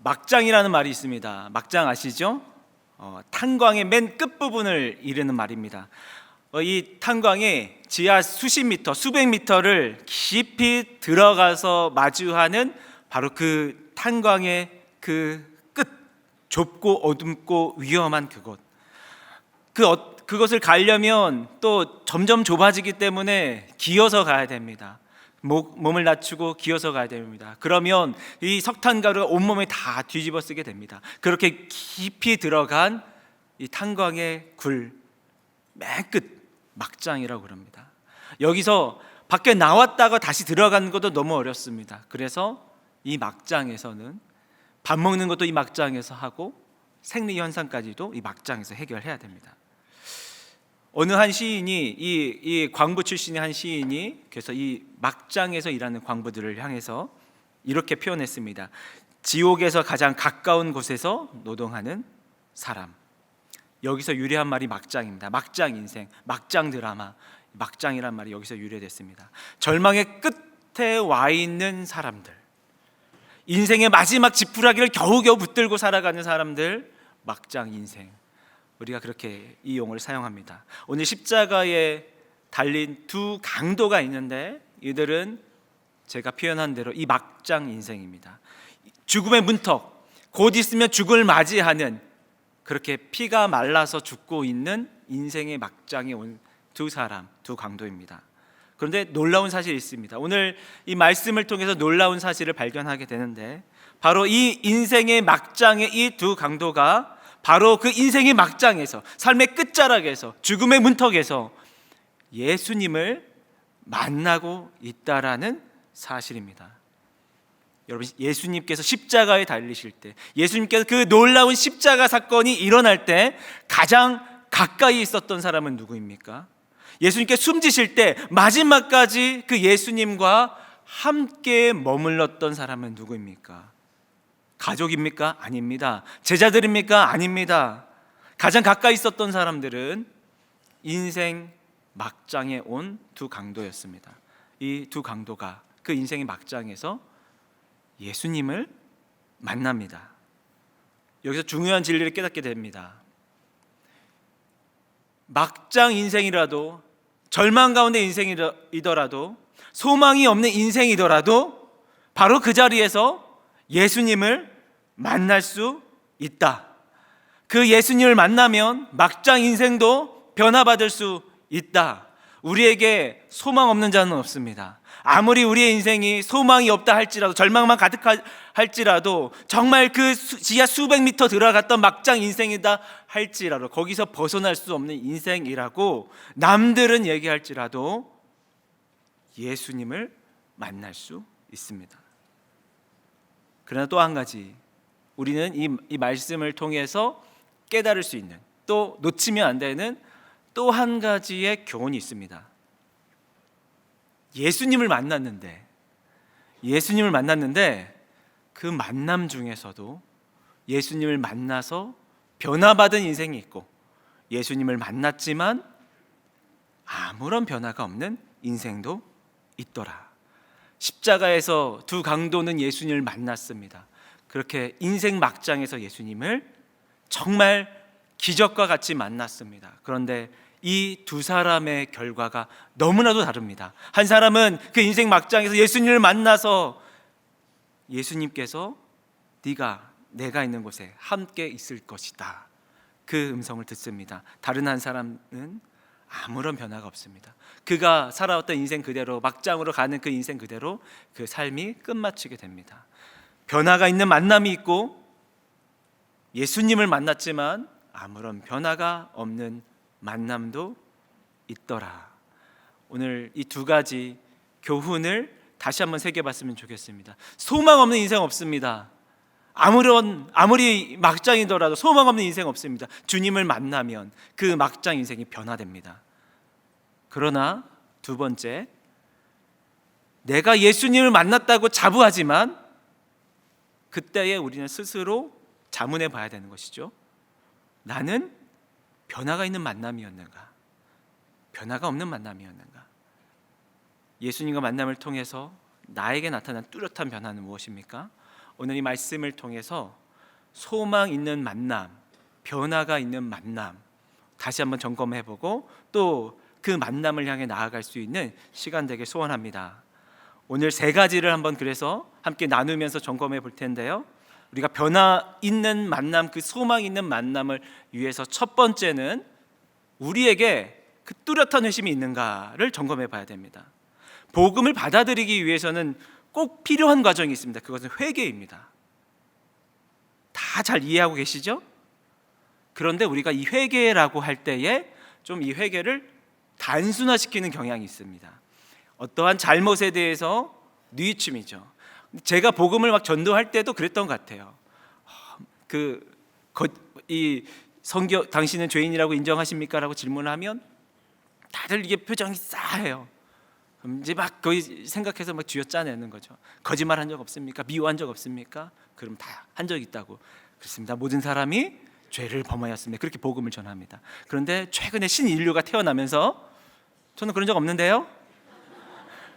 막장이라는 말이 있습니다. 막장 아시죠? 탄광의 맨 끝부분을 이르는 말입니다. 이 탄광에 지하 수십 미터, 수백 미터를 깊이 들어가서 마주하는 바로 그 탄광의 그 끝, 좁고 어둡고 위험한 그곳. 그것을 가려면 또 점점 좁아지기 때문에 기어서 가야 됩니다. 몸을 낮추고 기어서 가야 됩니다. 그러면 이 석탄가루가 온몸에 다 뒤집어 쓰게 됩니다. 그렇게 깊이 들어간 이 탄광의 굴 맨 끝 막장이라고 그럽니다. 여기서 밖에 나왔다가 다시 들어가는 것도 너무 어렵습니다. 그래서 이 막장에서는 밥 먹는 것도 이 막장에서 하고 생리 현상까지도 이 막장에서 해결해야 됩니다. 어느 한 시인이 이 광부 출신의 한 시인이 그래서 이 막장에서 일하는 광부들을 향해서 이렇게 표현했습니다. 지옥에서 가장 가까운 곳에서 노동하는 사람. 여기서 유래한 말이 막장입니다. 막장 인생, 막장 드라마, 막장이란 말이 여기서 유래됐습니다. 절망의 끝에 와 있는 사람들, 인생의 마지막 지푸라기를 겨우겨우 붙들고 살아가는 사람들, 막장 인생. 우리가 그렇게 이 용어를 사용합니다. 오늘 십자가에 달린 두 강도가 있는데 이들은 제가 표현한 대로 이 막장 인생입니다. 죽음의 문턱, 곧 있으면 죽을 맞이하는, 그렇게 피가 말라서 죽고 있는 인생의 막장에 온 두 사람, 두 강도입니다. 그런데 놀라운 사실이 있습니다. 오늘 이 말씀을 통해서 놀라운 사실을 발견하게 되는데, 바로 이 인생의 막장의 이 두 강도가 바로 그 인생의 막장에서, 삶의 끝자락에서, 죽음의 문턱에서 예수님을 만나고 있다라는 사실입니다. 여러분, 예수님께서 십자가에 달리실 때, 예수님께서 그 놀라운 십자가 사건이 일어날 때 가장 가까이 있었던 사람은 누구입니까? 예수님께 숨지실 때 마지막까지 그 예수님과 함께 머물렀던 사람은 누구입니까? 가족입니까? 아닙니다. 제자들입니까? 아닙니다. 가장 가까이 있었던 사람들은 인생 막장에 온 두 강도였습니다. 이 두 강도가 그 인생의 막장에서 예수님을 만납니다. 여기서 중요한 진리를 깨닫게 됩니다. 막장 인생이라도, 절망 가운데 인생이더라도, 소망이 없는 인생이더라도 바로 그 자리에서 예수님을 만날 수 있다. 그 예수님을 만나면 막장 인생도 변화받을 수 있다. 우리에게 소망 없는 자는 없습니다. 아무리 우리의 인생이 소망이 없다 할지라도, 절망만 가득할지라도, 정말 그 지하 수백 미터 들어갔던 막장 인생이다 할지라도, 거기서 벗어날 수 없는 인생이라고 남들은 얘기할지라도 예수님을 만날 수 있습니다. 그러나 또 한 가지, 우리는 이 말씀을 통해서 깨달을 수 있는, 또 놓치면 안 되는 또 한 가지의 교훈이 있습니다. 예수님을 만났는데 그 만남 중에서도 예수님을 만나서 변화받은 인생이 있고, 예수님을 만났지만 아무런 변화가 없는 인생도 있더라. 십자가에서 두 강도는 예수님을 만났습니다. 그렇게 인생 막장에서 예수님을 정말 기적과 같이 만났습니다. 그런데 이 두 사람의 결과가 너무나도 다릅니다. 한 사람은 그 인생 막장에서 예수님을 만나서 예수님께서 내가 있는 곳에 함께 있을 것이다, 그 음성을 듣습니다. 다른 한 사람은 아무런 변화가 없습니다. 그가 살아왔던 인생 그대로, 막장으로 가는 그 인생 그대로 그 삶이 끝마치게 됩니다. 변화가 있는 만남이 있고, 예수님을 만났지만 아무런 변화가 없는 만남도 있더라. 오늘 이 두 가지 교훈을 다시 한번 새겨봤으면 좋겠습니다. 소망 없는 인생 없습니다. 아무리 막장이더라도 소망 없는 인생 없습니다. 주님을 만나면 그 막장 인생이 변화됩니다. 그러나 두 번째, 내가 예수님을 만났다고 자부하지만 그때에 우리는 스스로 자문해 봐야 되는 것이죠. 나는 변화가 있는 만남이었는가? 변화가 없는 만남이었는가? 예수님과 만남을 통해서 나에게 나타난 뚜렷한 변화는 무엇입니까? 오늘 이 말씀을 통해서 소망 있는 만남, 변화가 있는 만남 다시 한번 점검해보고 또 그 만남을 향해 나아갈 수 있는 시간 되길 소원합니다. 오늘 세 가지를 한번 그래서 함께 나누면서 점검해 볼 텐데요. 우리가 변화 있는 만남, 그 소망 있는 만남을 위해서 첫 번째는 우리에게 그 뚜렷한 회심이 있는가를 점검해 봐야 됩니다. 복음을 받아들이기 위해서는 꼭 필요한 과정이 있습니다. 그것은 회개입니다. 다 잘 이해하고 계시죠? 그런데 우리가 이 회개라고 할 때에 좀 이 회개를 단순화시키는 경향이 있습니다. 어떠한 잘못에 대해서 뉘우침이죠. 제가 복음을 막 전도할 때도 그랬던 것 같아요. 이 성경 당신은 죄인이라고 인정하십니까? 라고 질문을 하면 다들 이게 표정이 싸해요. 그럼 이제 막 거의 생각해서 막 쥐어짜내는 거죠. 거짓말한 적 없습니까? 미워한 적 없습니까? 그럼 다 한 적 있다고. 그렇습니다. 모든 사람이 죄를 범하였습니다. 그렇게 복음을 전합니다. 그런데 최근에 신인류가 태어나면서 저는 그런 적 없는데요.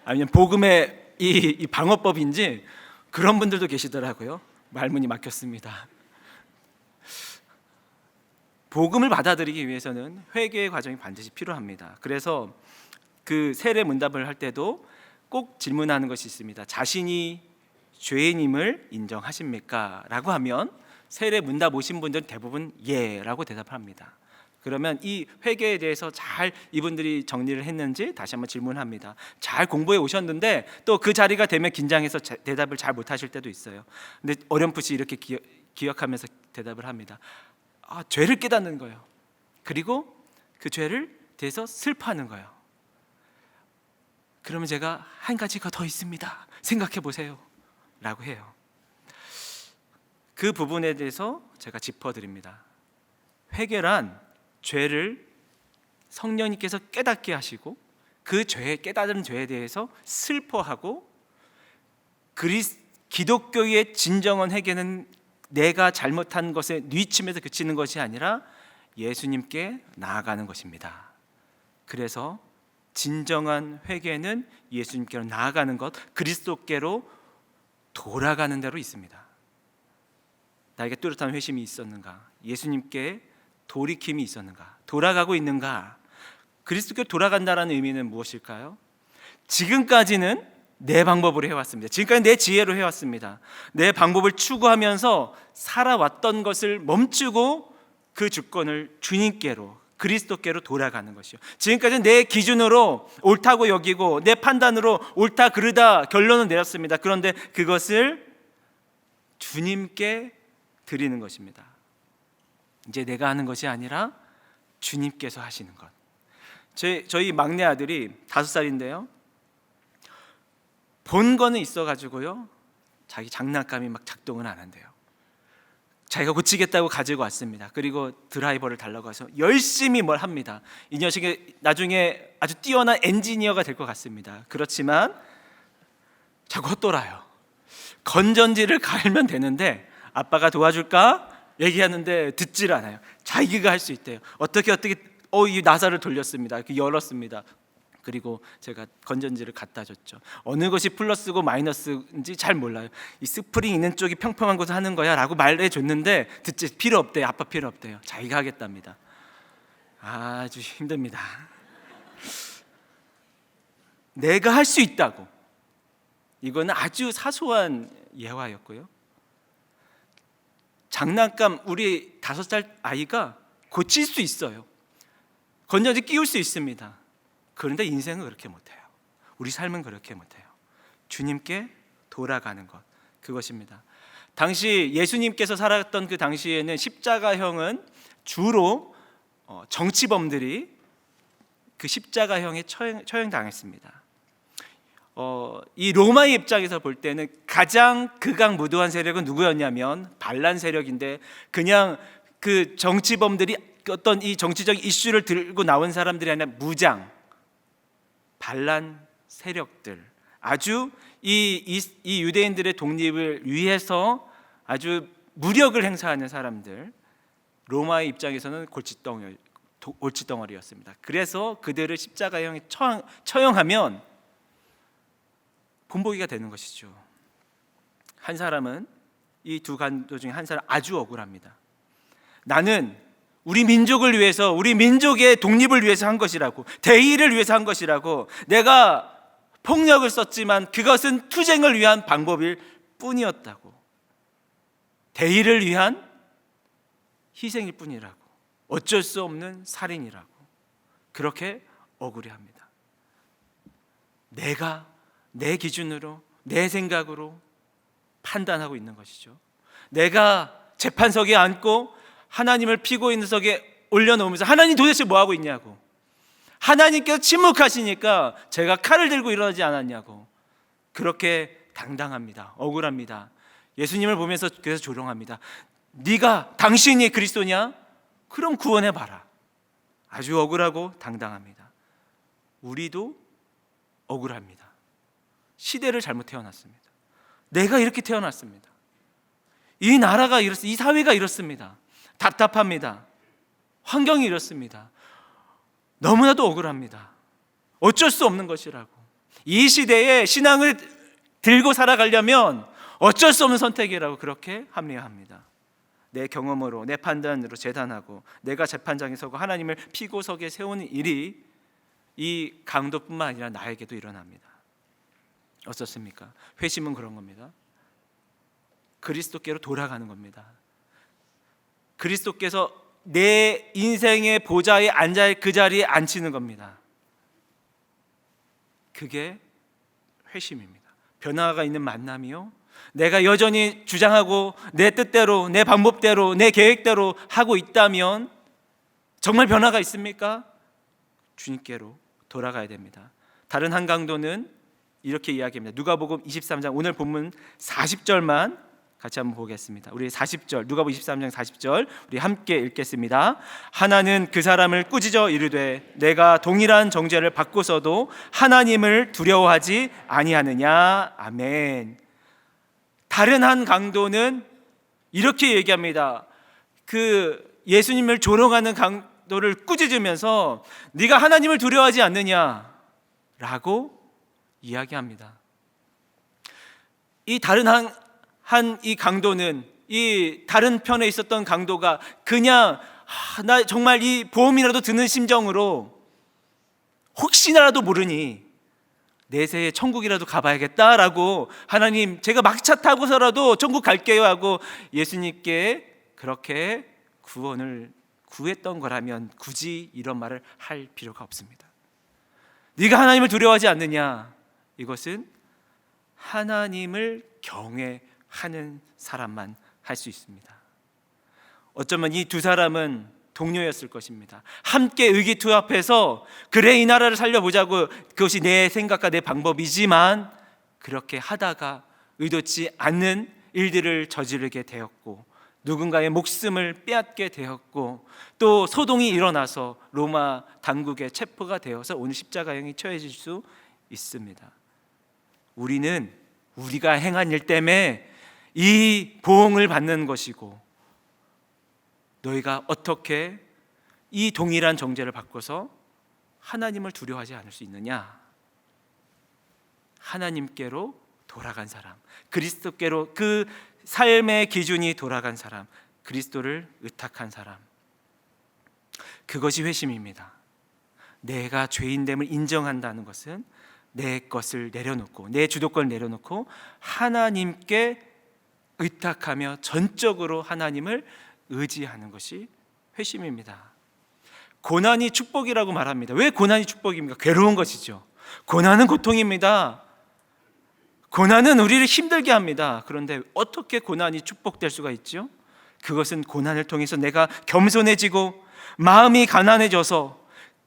아니면 복음의 이 방어법인지 그런 분들도 계시더라고요. 말문이 막혔습니다. 복음을 받아들이기 위해서는 회개의 과정이 반드시 필요합니다. 그래서 그 세례 문답을 할 때도 꼭 질문하는 것이 있습니다. 자신이 죄인임을 인정하십니까? 라고 하면 세례 문답 오신 분들은 대부분 예라고 대답을 합니다. 그러면 이 회개에 대해서 잘 이분들이 정리를 했는지 다시 한번 질문합니다. 잘 공부해 오셨는데 또 그 자리가 되면 긴장해서 대답을 잘 못하실 때도 있어요. 근데 어렴풋이 이렇게 기억하면서 대답을 합니다. 죄를 깨닫는 거예요. 그리고 그 죄를 대해서 슬퍼하는 거예요. 그러면 제가 한 가지가 더 있습니다. 생각해 보세요. 라고 해요. 그 부분에 대해서 제가 짚어드립니다. 회개란 죄를 성령님께서 깨닫게 하시고 그 죄에 깨달은 죄에 대해서 슬퍼하고 기독교의 진정한 회개는 내가 잘못한 것에 뉘우침에서 그치는 것이 아니라 예수님께 나아가는 것입니다. 그래서 진정한 회개는 예수님께로 나아가는 것, 그리스도께로 돌아가는 대로 있습니다. 나에게 뚜렷한 회심이 있었는가? 예수님께 돌이킴이 있었는가? 돌아가고 있는가? 그리스도께로 돌아간다는 의미는 무엇일까요? 지금까지는 내 방법으로 해왔습니다. 지금까지 내 지혜로 해왔습니다. 내 방법을 추구하면서 살아왔던 것을 멈추고 그 주권을 주님께로, 그리스도께로 돌아가는 것이요. 지금까지는 내 기준으로 옳다고 여기고 내 판단으로 옳다 그르다 결론을 내렸습니다. 그런데 그것을 주님께 드리는 것입니다. 이제 내가 하는 것이 아니라 주님께서 하시는 것. 저희 막내 아들이 5살인데요. 본 거는 있어가지고요. 자기 장난감이 막 작동은 안 한대요. 자기가 고치겠다고 가지고 왔습니다. 그리고 드라이버를 달라고 해서 열심히 뭘 합니다. 이 녀석이 나중에 아주 뛰어난 엔지니어가 될 것 같습니다. 그렇지만 자꾸 헛돌아요. 건전지를 갈면 되는데 아빠가 도와줄까? 얘기하는데 듣질 않아요. 자기가 할 수 있대요. 어떻게 이 나사를 돌렸습니다. 열었습니다. 그리고 제가 건전지를 갖다 줬죠. 어느 것이 플러스고 마이너스인지 잘 몰라요. 이 스프링 있는 쪽이 평평한 곳을 하는 거야 라고 말해 줬는데 듣지 필요 없대요. 아빠 필요 없대요. 자기가 하겠답니다. 아주 힘듭니다. 내가 할 수 있다고. 이거는 아주 사소한 예화였고요. 장난감 우리 5살 아이가 고칠 수 있어요. 건전지 끼울 수 있습니다. 그런데 인생은 그렇게 못해요. 우리 삶은 그렇게 못해요. 주님께 돌아가는 것, 그것입니다. 당시 예수님께서 살았던 그 당시에는 십자가형은 주로 정치범들이 그 십자가형에 처형당했습니다. 이 로마의 입장에서 볼 때는 가장 극악무도한 세력은 누구였냐면 반란 세력인데, 그냥 그 정치범들이 어떤 이 정치적 이슈를 들고 나온 사람들이 아니라 무장 반란 세력들, 아주 이 유대인들의 독립을 위해서 아주 무력을 행사하는 사람들, 로마의 입장에서는 골칫덩어리였습니다. 그래서 그들을 십자가형에 처형하면 본보기가 되는 것이죠. 한 사람은 이 두 강도 중에 한 사람 아주 억울합니다. 나는 우리 민족을 위해서, 우리 민족의 독립을 위해서 한 것이라고, 대의를 위해서 한 것이라고, 내가 폭력을 썼지만 그것은 투쟁을 위한 방법일 뿐이었다고, 대의를 위한 희생일 뿐이라고, 어쩔 수 없는 살인이라고 그렇게 억울해합니다. 내가 내 기준으로, 내 생각으로 판단하고 있는 것이죠. 내가 재판석에 앉고 하나님을 피고인석에 올려놓으면서 하나님 도대체 뭐하고 있냐고, 하나님께서 침묵하시니까 제가 칼을 들고 일어나지 않았냐고 그렇게 당당합니다. 억울합니다. 예수님을 보면서 그래서 조롱합니다. 네가, 당신이 그리스도냐? 그럼 구원해봐라. 아주 억울하고 당당합니다. 우리도 억울합니다. 시대를 잘못 태어났습니다. 내가 이렇게 태어났습니다. 이 나라가 이렇습니다. 이 사회가 이렇습니다. 답답합니다. 환경이 이렇습니다. 너무나도 억울합니다. 어쩔 수 없는 것이라고. 이 시대에 신앙을 들고 살아가려면 어쩔 수 없는 선택이라고 그렇게 합리화합니다. 내 경험으로, 내 판단으로 재단하고, 내가 재판장에 서고 하나님을 피고석에 세우는 일이 이 강도뿐만 아니라 나에게도 일어납니다. 어떻습니까? 회심은 그런 겁니다. 그리스도께로 돌아가는 겁니다. 그리스도께서 내 인생의 보좌에 앉아 그 자리에 앉히는 겁니다. 그게 회심입니다. 변화가 있는 만남이요, 내가 여전히 주장하고 내 뜻대로, 내 방법대로, 내 계획대로 하고 있다면 정말 변화가 있습니까? 주님께로 돌아가야 됩니다. 다른 한 강도는 이렇게 이야기합니다. 누가복음 23장 오늘 본문 40절만 같이 한번 보겠습니다. 우리 40절, 누가복음 23장 40절 우리 함께 읽겠습니다. 하나는 그 사람을 꾸짖어 이르되 내가 동일한 정죄를 받고서도 하나님을 두려워하지 아니하느냐. 아멘. 다른 한 강도는 이렇게 얘기합니다. 그 예수님을 조롱하는 강도를 꾸짖으면서 네가 하나님을 두려워하지 않느냐라고 이야기합니다. 이 다른 이 강도는, 이 다른 편에 있었던 강도가 그냥 나 정말 이 보험이라도 드는 심정으로 혹시나라도 모르니 내세에 천국이라도 가봐야겠다라고, 하나님 제가 막차 타고서라도 천국 갈게요 하고 예수님께 그렇게 구원을 구했던 거라면 굳이 이런 말을 할 필요가 없습니다. 네가 하나님을 두려워하지 않느냐, 이것은 하나님을 경외하는 사람만 할 수 있습니다. 어쩌면 이 두 사람은 동료였을 것입니다. 함께 의기투합해서 그래 이 나라를 살려보자고, 그것이 내 생각과 내 방법이지만 그렇게 하다가 의도치 않는 일들을 저지르게 되었고, 누군가의 목숨을 빼앗게 되었고, 또 소동이 일어나서 로마 당국의 체포가 되어서 오늘 십자가형이 처해질 수 있습니다. 우리는 우리가 행한 일 때문에 이 보응을 받는 것이고, 너희가 어떻게 이 동일한 정죄를 바꿔서 하나님을 두려워하지 않을 수 있느냐? 하나님께로 돌아간 사람, 그리스도께로 그 삶의 기준이 돌아간 사람, 그리스도를 의탁한 사람, 그것이 회심입니다. 내가 죄인됨을 인정한다는 것은 내 것을 내려놓고, 내 주도권을 내려놓고 하나님께 의탁하며 전적으로 하나님을 의지하는 것이 회심입니다. 고난이 축복이라고 말합니다. 왜 고난이 축복입니까? 괴로운 것이죠. 고난은 고통입니다. 고난은 우리를 힘들게 합니다. 그런데 어떻게 고난이 축복될 수가 있죠? 그것은 고난을 통해서 내가 겸손해지고 마음이 가난해져서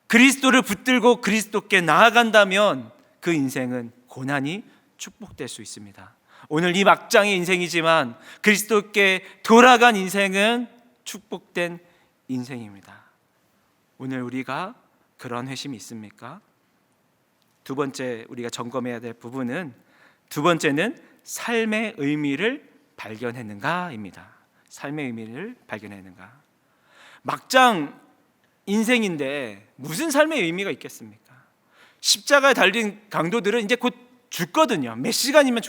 그리스도를 붙들고 그리스도께 나아간다면 그 인생은 고난이 축복될 수 있습니다. 오늘 이 막장의 인생이지만 그리스도께 돌아간 인생은 축복된 인생입니다. 오늘 우리가 그런 회심이 있습니까? 두 번째 우리가 점검해야 될 부분은, 두 번째는 삶의 의미를 발견했는가입니다. 삶의 의미를 발견했는가. 막장 인생인데 무슨 삶의 의미가 있겠습니까? 십자가에 달린 강도들은 이제 곧 죽거든요. 몇 시간이면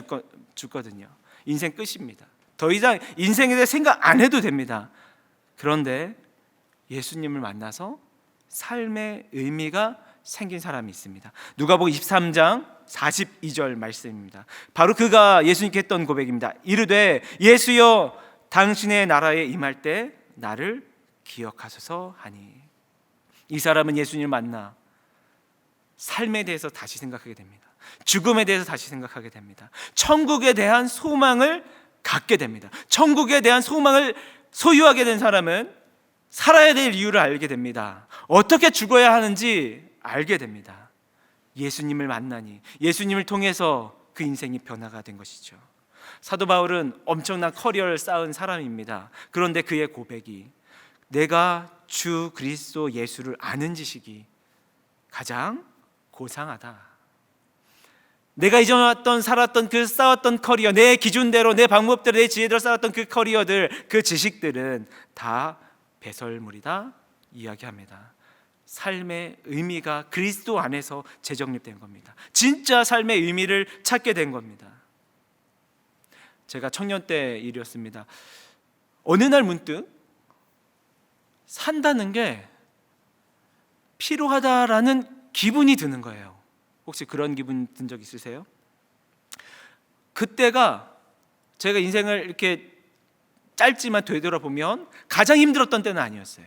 죽거든요. 인생 끝입니다. 더 이상 인생에 대해 생각 안 해도 됩니다. 그런데 예수님을 만나서 삶의 의미가 생긴 사람이 있습니다. 누가복음 23장 42절 말씀입니다. 바로 그가 예수님께 했던 고백입니다. 이르되 예수여 당신의 나라에 임할 때 나를 기억하소서 하니. 이 사람은 예수님을 만나 삶에 대해서 다시 생각하게 됩니다. 죽음에 대해서 다시 생각하게 됩니다. 천국에 대한 소망을 갖게 됩니다. 천국에 대한 소망을 소유하게 된 사람은 살아야 될 이유를 알게 됩니다. 어떻게 죽어야 하는지 알게 됩니다. 예수님을 만나니, 예수님을 통해서 그 인생이 변화가 된 것이죠. 사도 바울은 엄청난 커리어를 쌓은 사람입니다. 그런데 그의 고백이 내가 주 그리스도 예수를 아는 지식이 가장 고상하다. 내가 이전에 살았던 그 쌓았던 커리어, 내 기준대로, 내 방법대로, 내 지혜대로 쌓았던 그 커리어들, 그 지식들은 다 배설물이다 이야기합니다. 삶의 의미가 그리스도 안에서 재정립된 겁니다. 진짜 삶의 의미를 찾게 된 겁니다. 제가 청년 때 일이었습니다. 어느 날 문득 산다는 게 필요하다라는 기분이 드는 거예요. 혹시 그런 기분 든 적 있으세요? 그때가 제가 인생을 이렇게 짧지만 되돌아보면 가장 힘들었던 때는 아니었어요.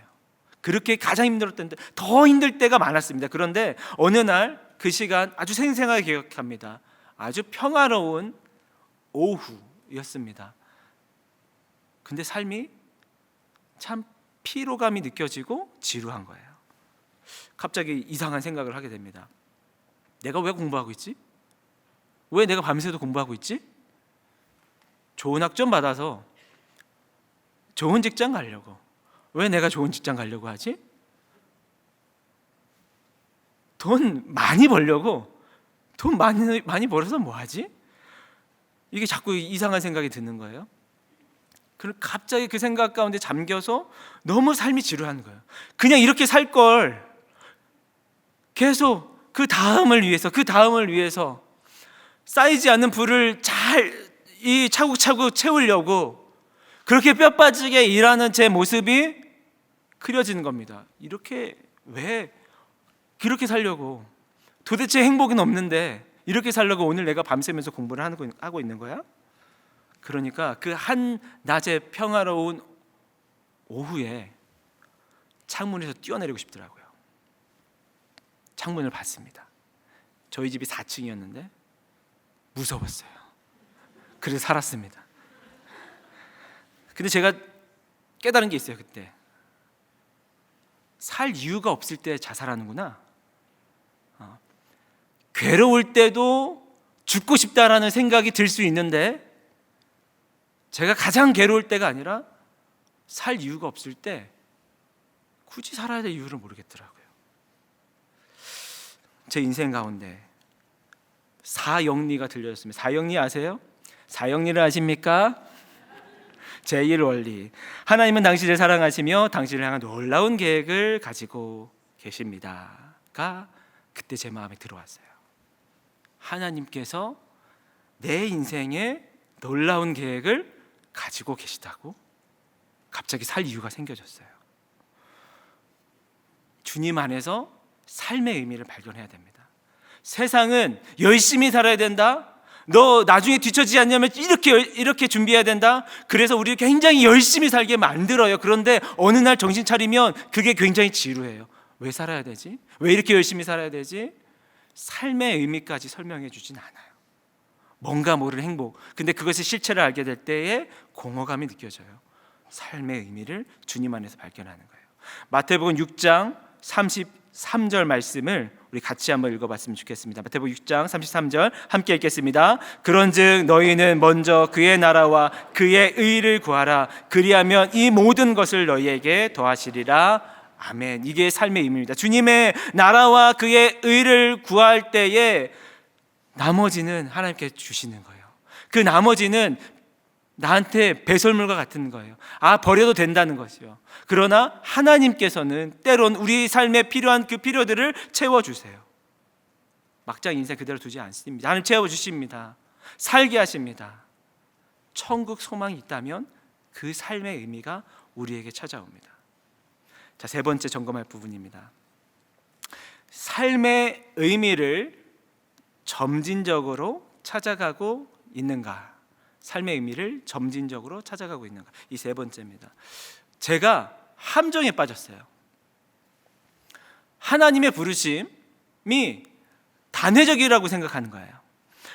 그렇게 가장 힘들었던 때, 더 힘들 때가 많았습니다. 그런데 어느 날 그 시간 아주 생생하게 기억합니다. 아주 평화로운 오후였습니다. 근데 삶이 참 피로감이 느껴지고 지루한 거예요. 갑자기 이상한 생각을 하게 됩니다. 내가 왜 공부하고 있지? 왜 내가 밤새도 공부하고 있지? 좋은 학점 받아서 좋은 직장 가려고. 왜 내가 좋은 직장 가려고 하지? 돈 많이 벌려고. 돈 많이 벌어서 뭐 하지? 이게 자꾸 이상한 생각이 드는 거예요. 그럼 갑자기 그 생각 가운데 잠겨서 너무 삶이 지루한 거예요. 그냥 이렇게 살 걸 계속 그 다음을 위해서 쌓이지 않는 부를 잘 차곡차곡 채우려고 그렇게 뼈 빠지게 일하는 제 모습이 그려지는 겁니다. 왜 그렇게 살려고? 도대체 행복은 없는데 이렇게 살려고 오늘 내가 밤새면서 공부를 하고 있는 거야? 그러니까 그 한 낮의 평화로운 오후에 창문에서 뛰어내리고 싶더라고요. 창문을 봤습니다. 저희 집이 4층이었는데 무서웠어요. 그래서 살았습니다. 근데 제가 깨달은 게 있어요. 그때 살 이유가 없을 때 자살하는구나. 괴로울 때도 죽고 싶다라는 생각이 들 수 있는데 제가 가장 괴로울 때가 아니라 살 이유가 없을 때 굳이 살아야 될 이유를 모르겠더라고요. 제 인생 가운데 사영리가 들려졌습니다. 사영리 아세요? 사영리를 아십니까? 제1원리. 하나님은 당신을 사랑하시며 당신을 향한 놀라운 계획을 가지고 계십니다가 그때 제 마음에 들어왔어요. 하나님께서 내 인생에 놀라운 계획을 가지고 계시다고? 갑자기 살 이유가 생겨졌어요. 주님 안에서 삶의 의미를 발견해야 됩니다. 세상은 열심히 살아야 된다. 너 나중에 뒤처지지 않냐면 이렇게 준비해야 된다. 그래서 우리를 굉장히 열심히 살게 만들어요. 그런데 어느 날 정신 차리면 그게 굉장히 지루해요. 왜 살아야 되지? 왜 이렇게 열심히 살아야 되지? 삶의 의미까지 설명해 주진 않아요. 뭔가 모를 행복. 근데 그것의 실체를 알게 될 때에 공허감이 느껴져요. 삶의 의미를 주님 안에서 발견하는 거예요. 마태복음 6장 33절 말씀을 우리 같이 한번 읽어봤으면 좋겠습니다. 마태복음 6장 33절 함께 읽겠습니다. 그런즉 너희는 먼저 그의 나라와 그의 의를 구하라. 그리하면 이 모든 것을 너희에게 더하시리라. 아멘. 이게 삶의 의미입니다. 주님의 나라와 그의 의를 구할 때에 나머지는 하나님께 주시는 거예요. 그 나머지는 나한테 배설물과 같은 거예요. 버려도 된다는 것이요. 그러나 하나님께서는 때론 우리 삶에 필요한 그 필요들을 채워주세요. 막장 인생 그대로 두지 않습니다. 하나님 채워주십니다. 살게 하십니다. 천국 소망이 있다면 그 삶의 의미가 우리에게 찾아옵니다. 자, 세 번째 점검할 부분입니다. 삶의 의미를 점진적으로 찾아가고 있는가? 삶의 의미를 점진적으로 찾아가고 있는가? 이 세 번째입니다. 제가 함정에 빠졌어요. 하나님의 부르심이 단회적이라고 생각하는 거예요.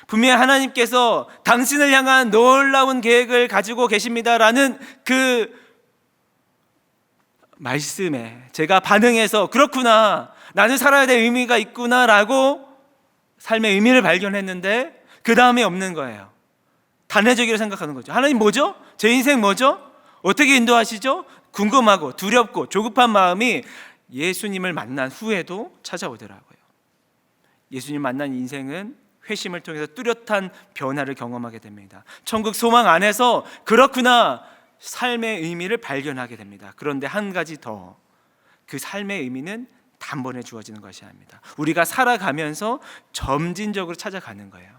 분명히 하나님께서 당신을 향한 놀라운 계획을 가지고 계십니다라는 그 말씀에 제가 반응해서 그렇구나, 나는 살아야 될 의미가 있구나라고 삶의 의미를 발견했는데 그 다음에 없는 거예요. 단회적이라고 생각하는 거죠. 하나님 뭐죠? 제 인생 뭐죠? 어떻게 인도하시죠? 궁금하고 두렵고 조급한 마음이 예수님을 만난 후에도 찾아오더라고요. 예수님 만난 인생은 회심을 통해서 뚜렷한 변화를 경험하게 됩니다. 천국 소망 안에서 그렇구나, 삶의 의미를 발견하게 됩니다. 그런데 한 가지 더, 그 삶의 의미는 단번에 주어지는 것이 아닙니다. 우리가 살아가면서 점진적으로 찾아가는 거예요.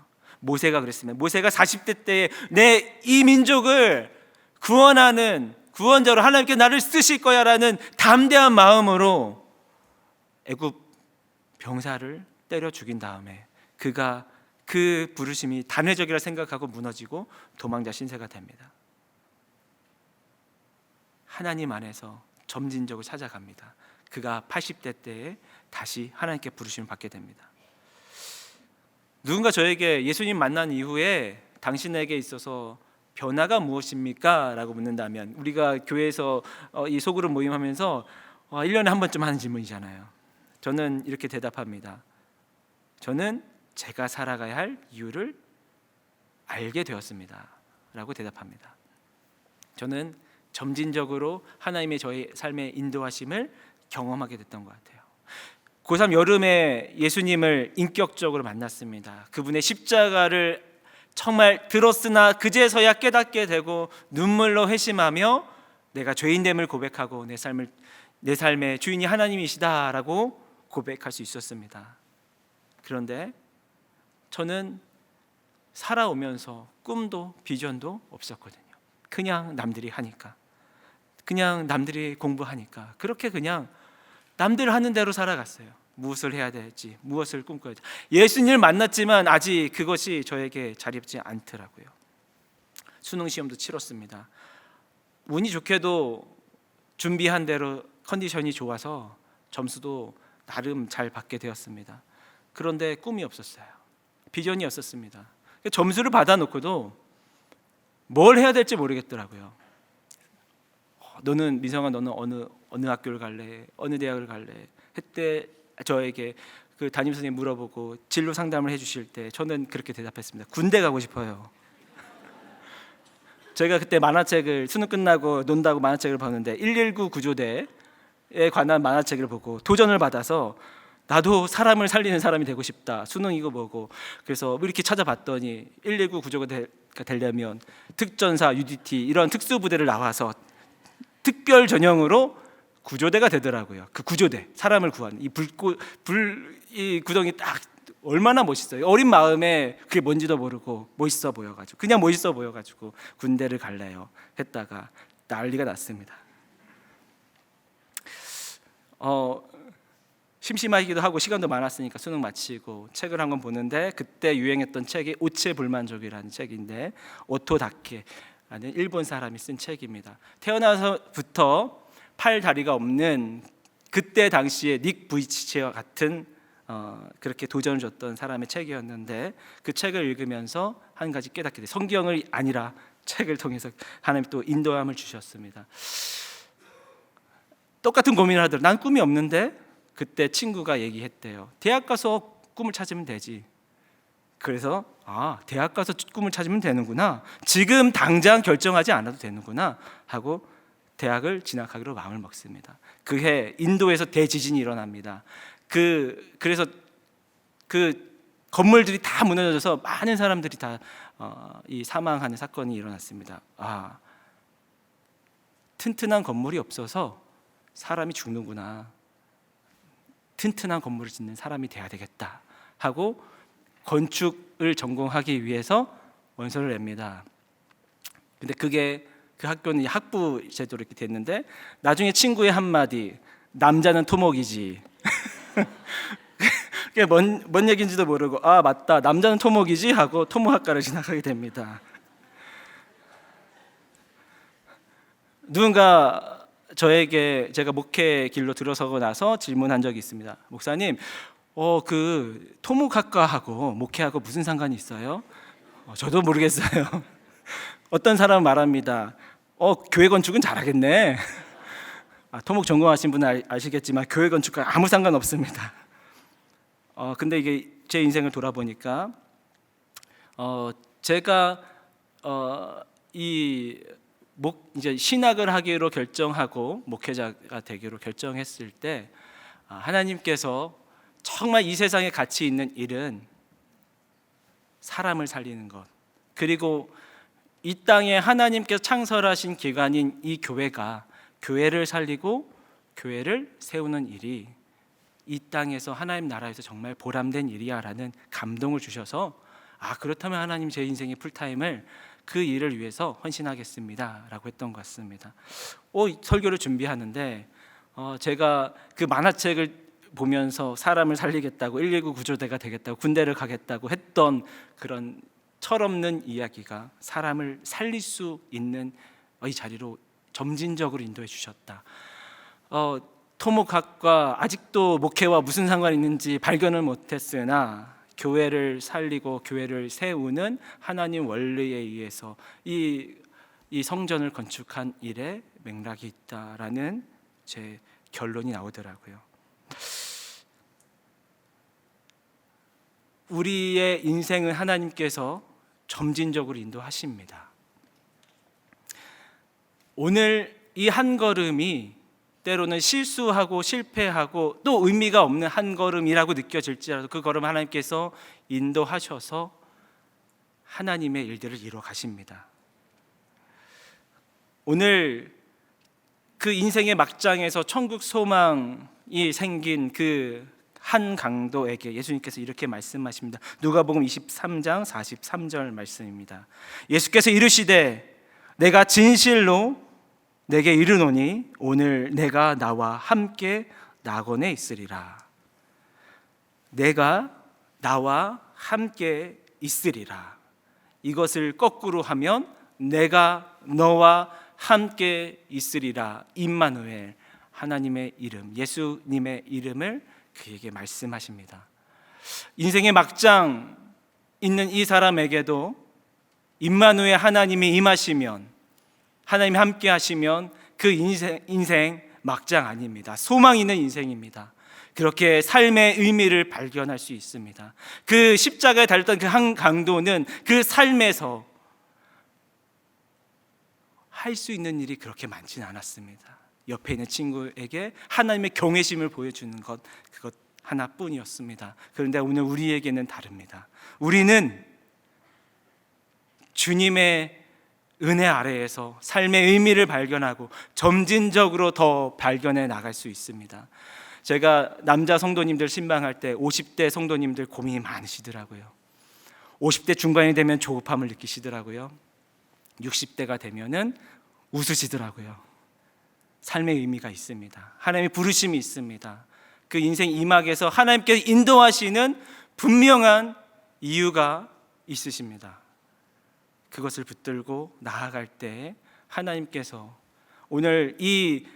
모세가 그랬습니다. 모세가 40대 때에 내 이 민족을 구원하는 구원자로 하나님께 나를 쓰실 거야 라는 담대한 마음으로 애굽 병사를 때려 죽인 다음에 그가 그 부르심이 단회적이라 생각하고 무너지고 도망자 신세가 됩니다. 하나님 안에서 점진적으로 찾아갑니다. 그가 80대 때에 다시 하나님께 부르심을 받게 됩니다. 누군가 저에게 예수님 만난 이후에 당신에게 있어서 변화가 무엇입니까? 라고 묻는다면, 우리가 교회에서 이 소그룹 모임하면서 1년에 한 번쯤 하는 질문이잖아요. 저는 이렇게 대답합니다. 저는 제가 살아가야 할 이유를 알게 되었습니다 라고 대답합니다. 저는 점진적으로 하나님의 저의 삶의 인도하심을 경험하게 됐던 것 같아요. 고3 여름에 예수님을 인격적으로 만났습니다. 그분의 십자가를 정말 들었으나 그제서야 깨닫게 되고 눈물로 회심하며 내가 죄인됨을 고백하고 내 삶의 주인이 하나님이시다라고 고백할 수 있었습니다. 그런데 저는 살아오면서 꿈도 비전도 없었거든요. 그냥 남들이 하니까, 그냥 남들이 공부하니까 그렇게 그냥 남들 하는 대로 살아갔어요. 무엇을 해야 될지, 무엇을 꿈꿔야 될지. 예수님을 만났지만 아직 그것이 저에게 자립지 않더라고요. 수능 시험도 치렀습니다. 운이 좋게도 준비한 대로 컨디션이 좋아서 점수도 나름 잘 받게 되었습니다. 그런데 꿈이 없었어요. 비전이 없었습니다. 점수를 받아놓고도 뭘 해야 될지 모르겠더라고요. 너는 민성아, 너는 어느 학교를 갈래? 어느 대학을 갈래? 그때 저에게 그 담임 선생님 물어보고 진로 상담을 해주실 때 저는 그렇게 대답했습니다. 군대 가고 싶어요. 제가 그때 만화책을 수능 끝나고 논다고 만화책을 봤는데 119 구조대에 관한 만화책을 보고 도전을 받아서 나도 사람을 살리는 사람이 되고 싶다. 수능 이거 보고 그래서 이렇게 찾아봤더니 119 구조대가 되려면 특전사, UDT 이런 특수부대를 나와서 특별 전형으로 구조대가 되더라고요. 그 구조대, 사람을 구하는 이 구덩이 딱 얼마나 멋있어요. 어린 마음에 그게 뭔지도 모르고 멋있어 보여가지고 그냥 멋있어 보여가지고 군대를 갈래요 했다가 난리가 났습니다. 심심하기도 하고 시간도 많았으니까 수능 마치고 책을 한 권 보는데 그때 유행했던 책이 오체불만족이라는 책인데 오토다케라는 일본 사람이 쓴 책입니다. 태어나서부터 팔 다리가 없는 그때 당시에 닉 부이치치와 같은 그렇게 도전을 줬던 사람의 책이었는데 그 책을 읽으면서 한 가지 깨닫게 돼요. 성경을 아니라 책을 통해서 하나님 또 인도함을 주셨습니다. 똑같은 고민을 하더라고요. 난 꿈이 없는데 그때 친구가 얘기했대요. 대학 가서 꿈을 찾으면 되지. 그래서 대학 가서 꿈을 찾으면 되는구나. 지금 당장 결정하지 않아도 되는구나 하고 대학을 진학하기로 마음을 먹습니다. 그해 인도에서 대지진이 일어납니다. 그래서 그 건물들이 다 무너져서 많은 사람들이 다 사망하는 사건이 일어났습니다. 튼튼한 건물이 없어서 사람이 죽는구나. 튼튼한 건물을 짓는 사람이 돼야 되겠다 하고 건축을 전공하기 위해서 원서를 냅니다. 근데 그 학교는 학부 제도로 이렇게 됐는데 나중에 친구의 한마디, 남자는 토목이지. 그게 뭔 얘기인지도 모르고 아 맞다 남자는 토목이지 하고 토목학과를 진학하게 됩니다. 누군가 저에게 제가 목회 길로 들어서고 나서 질문한 적이 있습니다. 목사님, 그 토목학과하고 목회하고 무슨 상관이 있어요? 저도 모르겠어요. 어떤 사람은 말합니다. 교회 건축은 잘하겠네. 토목 전공하신 분은 아시겠지만 교회 건축과 아무 상관 없습니다. 근데 이게 제 인생을 돌아보니까 제가 이제 신학을 하기로 결정하고 목회자가 되기로 결정했을 때 하나님께서 정말 이 세상에 가치 있는 일은 사람을 살리는 것, 그리고 이 땅에 하나님께서 창설하신 기관인 이 교회가 교회를 살리고 교회를 세우는 일이 이 땅에서 하나님 나라에서 정말 보람된 일이야라는 감동을 주셔서 그렇다면 하나님 제 인생의 풀타임을 그 일을 위해서 헌신하겠습니다 라고 했던 것 같습니다. 설교를 준비하는데 제가 그 만화책을 보면서 사람을 살리겠다고 119 구조대가 되겠다고 군대를 가겠다고 했던 그런 철없는 이야기가 사람을 살릴 수 있는 이 자리로 점진적으로 인도해 주셨다. 토목학과 아직도 목회와 무슨 상관이 있는지 발견을 못했으나 교회를 살리고 교회를 세우는 하나님 원리에 의해서 이 성전을 건축한 일에 맥락이 있다라는 제 결론이 나오더라고요. 우리의 인생은 하나님께서 점진적으로 인도하십니다. 오늘 이 한 걸음이 때로는 실수하고 실패하고 또 의미가 없는 한 걸음이라고 느껴질지라도 그 걸음 하나님께서 인도하셔서 하나님의 일들을 이루어 가십니다. 오늘 그 인생의 막장에서 천국 소망이 생긴 그 한 강도에게 예수님께서 이렇게 말씀하십니다. 누가복음 23장 43절 말씀입니다. 예수께서 이르시되 내가 진실로 내게 이르노니 오늘 내가 나와 함께 낙원에 있으리라. 내가 나와 함께 있으리라. 이것을 거꾸로 하면 내가 너와 함께 있으리라. 임마누엘, 하나님의 이름, 예수님의 이름을 그에게 말씀하십니다. 인생의 막장 있는 이 사람에게도 임마누엘 하나님이 임하시면, 하나님이 함께 하시면 그 인생 막장 아닙니다. 소망 있는 인생입니다. 그렇게 삶의 의미를 발견할 수 있습니다. 그 십자가에 달렸던 그 한 강도는 그 삶에서 할 수 있는 일이 그렇게 많지는 않았습니다. 옆에 있는 친구에게 하나님의 경외심을 보여주는 것, 그것 하나뿐이었습니다. 그런데 오늘 우리에게는 다릅니다. 우리는 주님의 은혜 아래에서 삶의 의미를 발견하고 점진적으로 더 발견해 나갈 수 있습니다. 제가 남자 성도님들 신방할 때 50대 성도님들 고민이 많으시더라고요. 50대 중반이 되면 조급함을 느끼시더라고요. 60대가 되면은 웃으시더라고요. 삶의 의미가 있습니다. 하나님의 부르심이 있습니다. 그 인생 이막에서 하나님께서 인도하시는 분명한 이유가 있으십니다. 그것을 붙들고 나아갈 때 하나님께서 오늘 이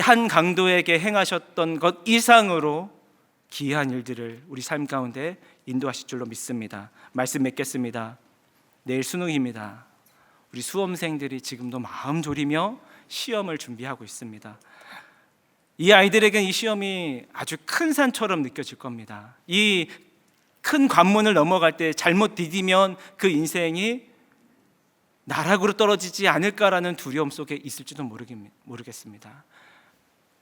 한 강도에게 행하셨던 것 이상으로 기이한 일들을 우리 삶 가운데 인도하실 줄로 믿습니다. 말씀 맺겠습니다. 내일 수능입니다. 우리 수험생들이 지금도 마음 졸이며 시험을 준비하고 있습니다. 이 아이들에게는 이 시험이 아주 큰 산처럼 느껴질 겁니다. 이 큰 관문을 넘어갈 때 잘못 디디면 그 인생이 나락으로 떨어지지 않을까라는 두려움 속에 있을지도 모르겠습니다.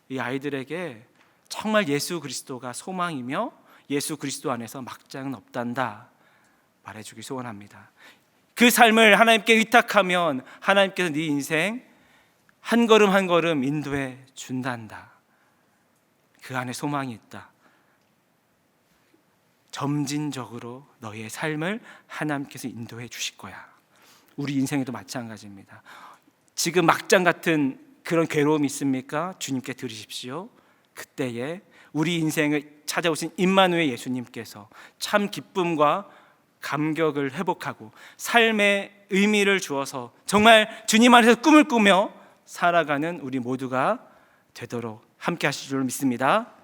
이 아이들에게 정말 예수 그리스도가 소망이며 예수 그리스도 안에서 막장은 없단다 말해주기 소원합니다. 그 삶을 하나님께 의탁하면 하나님께서 네 인생 한 걸음 한 걸음 인도해 준단다. 그 안에 소망이 있다. 점진적으로 너의 삶을 하나님께서 인도해 주실 거야. 우리 인생에도 마찬가지입니다. 지금 막장 같은 그런 괴로움이 있습니까? 주님께 드리십시오. 그때에 우리 인생을 찾아오신 임마누엘 예수님께서 참 기쁨과 감격을 회복하고 삶의 의미를 주어서 정말 주님 안에서 꿈을 꾸며 살아가는 우리 모두가 되도록 함께 하실 줄 믿습니다.